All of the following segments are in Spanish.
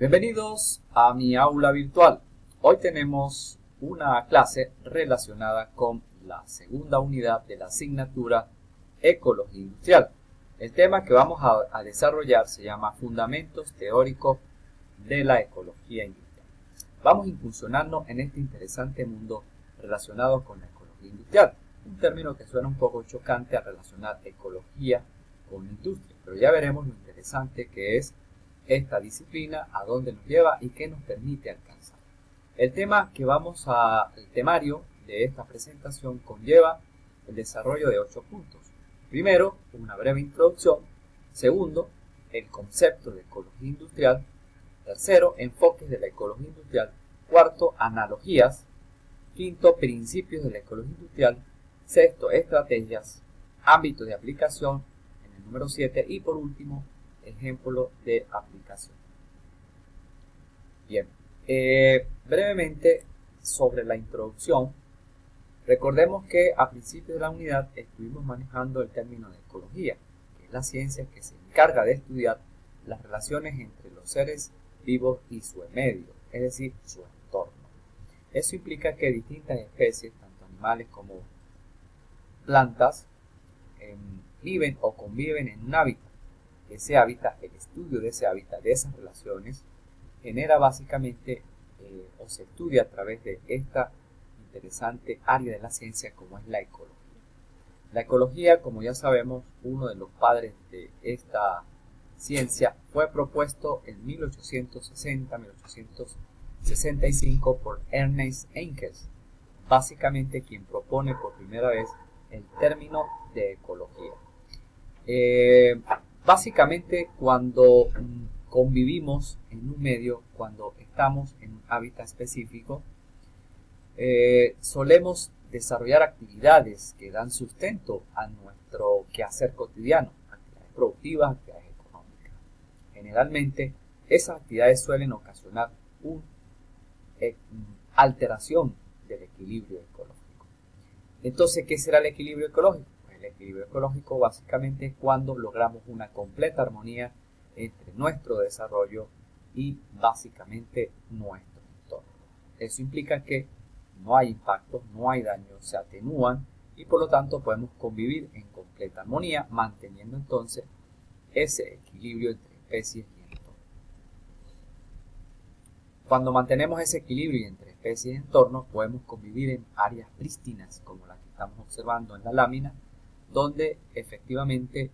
Bienvenidos a mi aula virtual. Hoy tenemos una clase relacionada con la segunda unidad de la asignatura Ecología Industrial. El tema que vamos a desarrollar se llama Fundamentos Teóricos de la Ecología Industrial. Vamos a incursionarnos en este interesante mundo relacionado con la ecología industrial. Un término que suena un poco chocante a relacionar ecología con industria, pero ya veremos lo interesante que es esta disciplina, a dónde nos lleva y qué nos permite alcanzar. El temario de esta presentación conlleva el desarrollo de 8 puntos. Primero, una breve introducción. Segundo, el concepto de ecología industrial. Tercero, enfoques de la ecología industrial. Cuarto, analogías. Quinto, principios de la ecología industrial. Sexto, estrategias, ámbitos de aplicación en el número 7 y por último, ejemplo de aplicación. Bien, brevemente sobre la introducción. Recordemos que a principios de la unidad estuvimos manejando el término de ecología, que es la ciencia que se encarga de estudiar las relaciones entre los seres vivos y su medio, es decir, su entorno. Eso implica que distintas especies, tanto animales como plantas, viven o conviven en un hábitat. Ese hábitat, el estudio de ese hábitat, de esas relaciones, genera básicamente o se estudia a través de esta interesante área de la ciencia como es la ecología. La ecología, como ya sabemos, uno de los padres de esta ciencia fue propuesto en 1860-1865 por Ernest Haeckel, básicamente quien propone por primera vez el término de ecología. Básicamente cuando convivimos en un medio, cuando estamos en un hábitat específico, solemos desarrollar actividades que dan sustento a nuestro quehacer cotidiano, actividades productivas, actividades económicas. Generalmente esas actividades suelen ocasionar una alteración del equilibrio ecológico. Entonces, ¿qué será el equilibrio ecológico? El equilibrio ecológico básicamente es cuando logramos una completa armonía entre nuestro desarrollo y básicamente nuestro entorno. Eso implica que no hay impactos, no hay daños, se atenúan y por lo tanto podemos convivir en completa armonía, manteniendo entonces ese equilibrio entre especies y entorno. Cuando mantenemos ese equilibrio entre especies y entorno, podemos convivir en áreas prístinas como la que estamos observando en la lámina, donde efectivamente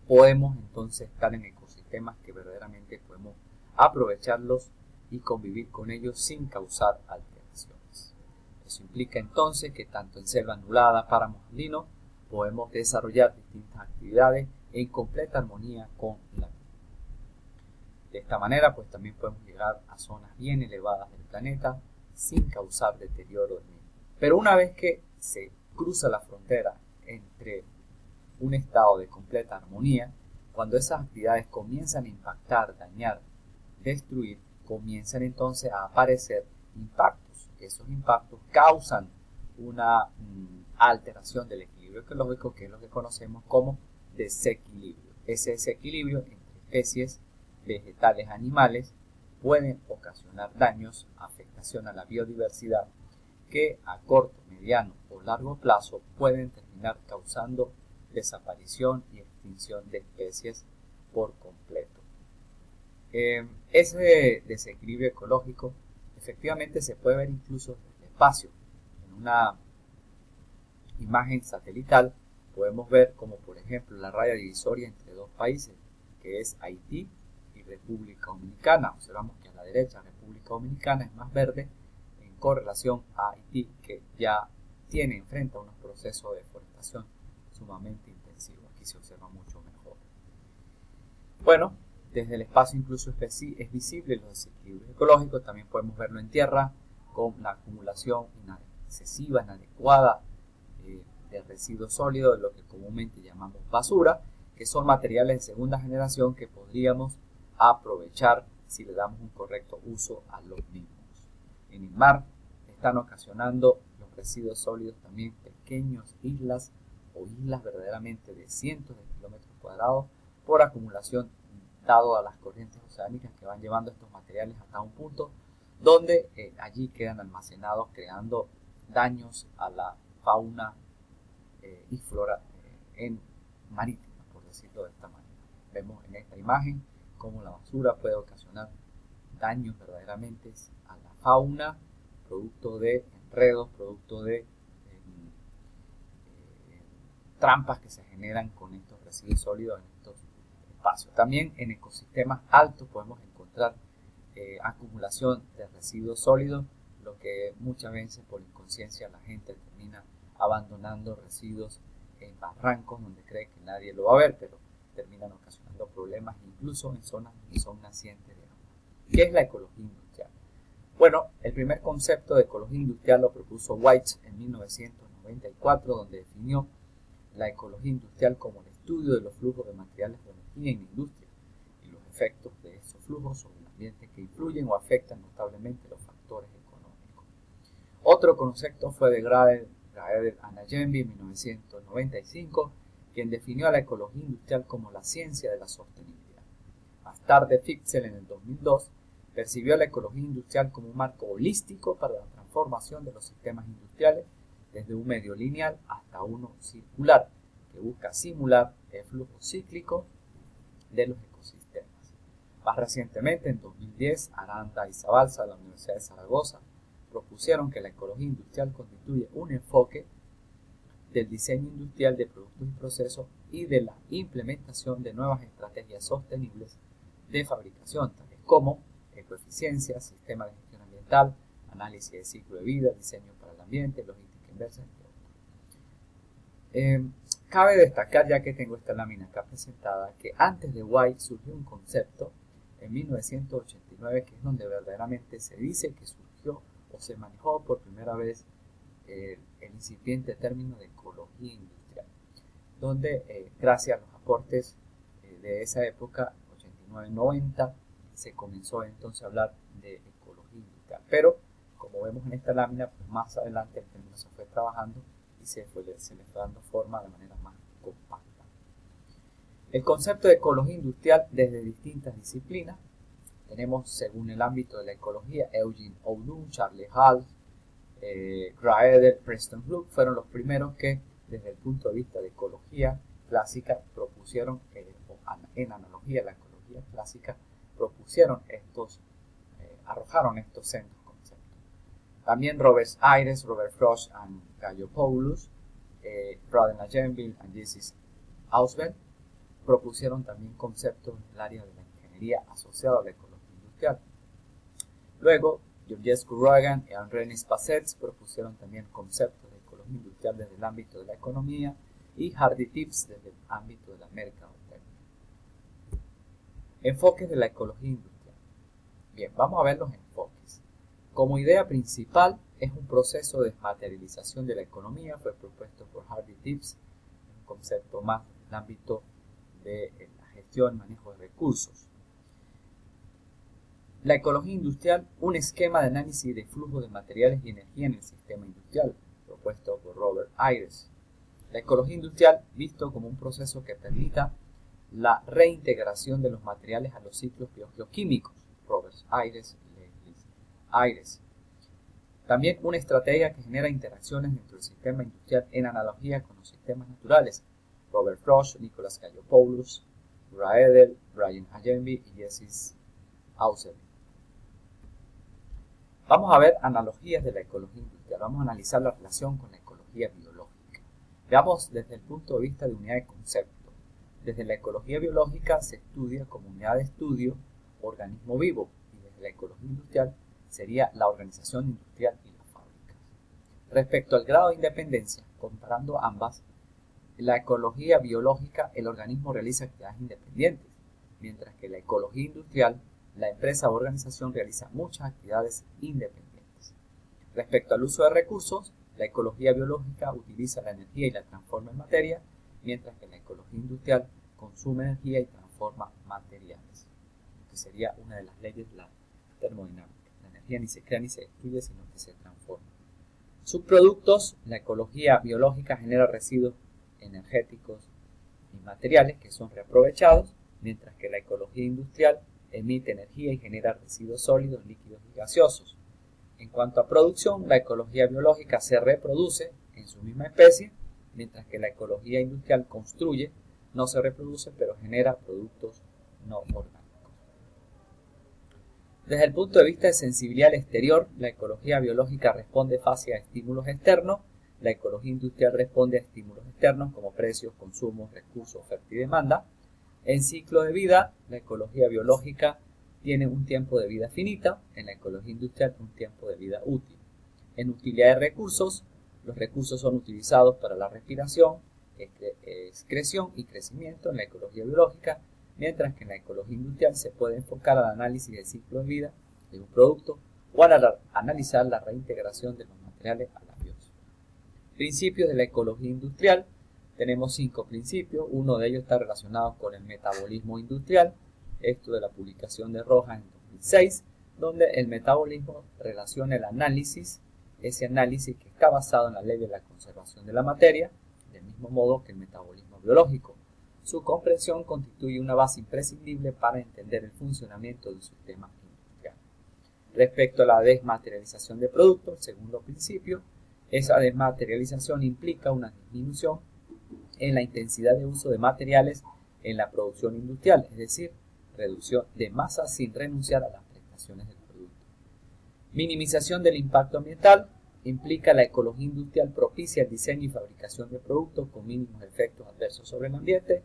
podemos entonces estar en ecosistemas que verdaderamente podemos aprovecharlos y convivir con ellos sin causar alteraciones. Eso implica entonces que tanto en selva anulada, páramos andinos, podemos desarrollar distintas actividades en completa armonía con la vida. De esta manera, pues también podemos llegar a zonas bien elevadas del planeta sin causar deterioro del mismo. Pero una vez que se cruza la frontera entre un estado de completa armonía, cuando esas actividades comienzan a impactar, dañar, destruir, comienzan entonces a aparecer impactos. Esos impactos causan una alteración del equilibrio ecológico, que es lo que conocemos como desequilibrio. Ese desequilibrio entre especies vegetales, animales, pueden ocasionar daños, afectación a la biodiversidad, que a corto, mediano o largo plazo pueden terminar causando desaparición y extinción de especies por completo. Ese desequilibrio ecológico efectivamente se puede ver incluso desde el espacio. En una imagen satelital podemos ver como por ejemplo la raya divisoria entre dos países, que es Haití y República Dominicana. Observamos que a la derecha República Dominicana es más verde en correlación a Haití, que ya enfrenta unos procesos de deforestación sumamente intensivos. Aquí se observa mucho mejor. Bueno, desde el espacio incluso es visible los desequilibrios ecológicos. También podemos verlo en tierra con la acumulación excesiva, inadecuada de residuos sólidos, de lo que comúnmente llamamos basura, que son materiales de segunda generación que podríamos aprovechar si le damos un correcto uso a los mismos. En el mar están ocasionando los residuos sólidos también pequeñas islas o islas verdaderamente de cientos de kilómetros cuadrados por acumulación dado a las corrientes oceánicas que van llevando estos materiales hasta un punto donde allí quedan almacenados, creando daños a la fauna y flora marítima, por decirlo de esta manera. Vemos en esta imagen cómo la basura puede ocasionar daños verdaderamente a la fauna, producto de enredos, producto de trampas que se generan con estos residuos sólidos en estos espacios. También en ecosistemas altos podemos encontrar acumulación de residuos sólidos, lo que muchas veces por inconsciencia la gente termina abandonando residuos en barrancos donde cree que nadie lo va a ver, pero terminan ocasionando problemas incluso en zonas que son nacientes de agua. ¿Qué es la ecología industrial? Bueno, el primer concepto de ecología industrial lo propuso White en 1994, donde definió la ecología industrial como el estudio de los flujos de materiales de energía en la industria y los efectos de esos flujos sobre el ambiente que influyen o afectan notablemente los factores económicos. Otro concepto fue de Graedel Anajembi en 1995, quien definió a la ecología industrial como la ciencia de la sostenibilidad. Más tarde, Fitzel en el 2002 percibió a la ecología industrial como un marco holístico para la transformación de los sistemas industriales desde un medio lineal hasta uno circular, que busca simular el flujo cíclico de los ecosistemas. Más recientemente, en 2010, Aranda y Zabalza de la Universidad de Zaragoza propusieron que la ecología industrial constituye un enfoque del diseño industrial de productos y procesos y de la implementación de nuevas estrategias sostenibles de fabricación, tales como ecoeficiencia, sistema de gestión ambiental, análisis de ciclo de vida, diseño para el ambiente, logística inversa, entre otros. Cabe destacar, ya que tengo esta lámina acá presentada, que antes de White surgió un concepto en 1989, que es donde verdaderamente se dice que surgió o se manejó por primera vez el incipiente término de ecología industrial, donde gracias a los aportes de esa época, 89-90, se comenzó entonces a hablar de ecología industrial. Pero, como vemos en esta lámina, pues más adelante el término se fue trabajando y se le fue dando forma de manera más compacta. El concepto de ecología industrial desde distintas disciplinas. Tenemos, según el ámbito de la ecología, Eugene Oudou, Charles Hall, Graedel, Preston Brook fueron los primeros que, desde el punto de vista de ecología clásica, propusieron, en analogía a la ecología clásica, arrojaron estos centros conceptos. También Robert Ayres, Robert Frosch y Gallopoulos, Braden Agenville y Jesse Ausubel propusieron también conceptos en el área de la ingeniería asociada a la ecología industrial. Luego, Georgescu Rogan y Henri Spasset propusieron también conceptos de ecología industrial desde el ámbito de la economía y Hardy Tips desde el ámbito de la mercadotecnia. Enfoques de la ecología industrial. Bien, vamos a ver los enfoques. Como idea principal, es un proceso de desmaterialización de la economía, fue propuesto por Hardy Tips, un concepto más en el ámbito de la gestión y manejo de recursos. La ecología industrial, un esquema de análisis de flujo de materiales y energía en el sistema industrial, propuesto por Robert Ayres. La ecología industrial, visto como un proceso que permita la reintegración de los materiales a los ciclos biogeoquímicos, Robert Ayres y Ayres. También una estrategia que genera interacciones dentro del sistema industrial en analogía con los sistemas naturales, Robert Frosch, Nicholas Gallopoulos, Graedel, Brian Agenville y Jesse Ausubel. Vamos a ver analogías de la ecología industrial. Vamos a analizar la relación con la ecología biológica. Veamos desde el punto de vista de unidad de concepto. Desde la ecología biológica se estudia como unidad de estudio organismo vivo, y desde la ecología industrial sería la organización industrial y las fábricas. Respecto al grado de independencia, comparando ambas, la ecología biológica, el organismo realiza actividades independientes, mientras que la ecología industrial, la empresa o organización realiza muchas actividades independientes. Respecto al uso de recursos, la ecología biológica utiliza la energía y la transforma en materia, mientras que la ecología industrial consume energía y transforma materiales, que sería una de las leyes de la termodinámica. La energía ni se crea ni se destruye, sino que se transforma. Subproductos, la ecología biológica genera residuos energéticos y materiales que son reaprovechados, mientras que la ecología industrial emite energía y genera residuos sólidos, líquidos y gaseosos. En cuanto a producción, la ecología biológica se reproduce en su misma especie, mientras que la ecología industrial construye, no se reproduce, pero genera productos no orgánicos. Desde el punto de vista de sensibilidad al exterior, la ecología biológica responde fácil a estímulos externos, la ecología industrial responde a estímulos externos como precios, consumos, recursos, oferta y demanda. En ciclo de vida, la ecología biológica tiene un tiempo de vida finita, en la ecología industrial un tiempo de vida útil. En utilidad de recursos, los recursos son utilizados para la respiración, excreción y crecimiento en la ecología biológica, mientras que en la ecología industrial se puede enfocar al análisis del ciclo de vida de un producto o a analizar la reintegración de los materiales a la biosfera. Principios de la ecología industrial. Tenemos 5 principios, uno de ellos está relacionado con el metabolismo industrial, esto de la publicación de Rojas en 2006, donde el metabolismo relaciona el análisis, ese análisis que está basado en la ley de la conservación de la materia, del mismo modo que el metabolismo biológico. Su comprensión constituye una base imprescindible para entender el funcionamiento de un sistema industrial. Respecto a la desmaterialización de productos, el segundo principio, esa desmaterialización implica una disminución en la intensidad de uso de materiales en la producción industrial, es decir, reducción de masa sin renunciar a las prestaciones del producto. Minimización del impacto ambiental implica la ecología industrial propicia el diseño y fabricación de productos con mínimos efectos adversos sobre el ambiente.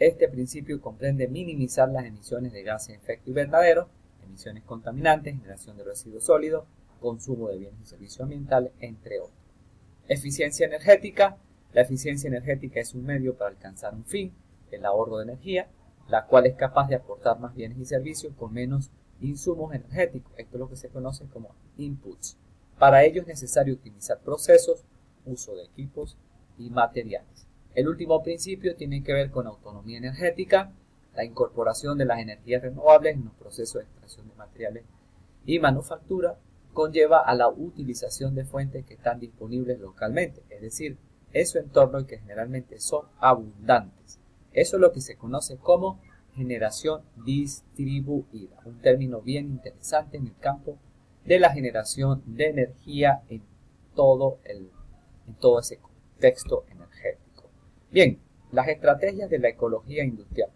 Este principio comprende minimizar las emisiones de gases de efecto invernadero, emisiones contaminantes, generación de residuos sólidos, consumo de bienes y servicios ambientales, entre otros. Eficiencia energética. La eficiencia energética es un medio para alcanzar un fin, el ahorro de energía, la cual es capaz de aportar más bienes y servicios con menos insumos energéticos. Esto es lo que se conoce como inputs. Para ello es necesario optimizar procesos, uso de equipos y materiales. El último principio tiene que ver con autonomía energética, la incorporación de las energías renovables en los procesos de extracción de materiales y manufactura conlleva a la utilización de fuentes que están disponibles localmente, es decir, en su entorno y que generalmente son abundantes. Eso es lo que se conoce como generación distribuida, un término bien interesante en el campo de la generación de energía en todo ese contexto energético. Bien, las estrategias de la ecología industrial.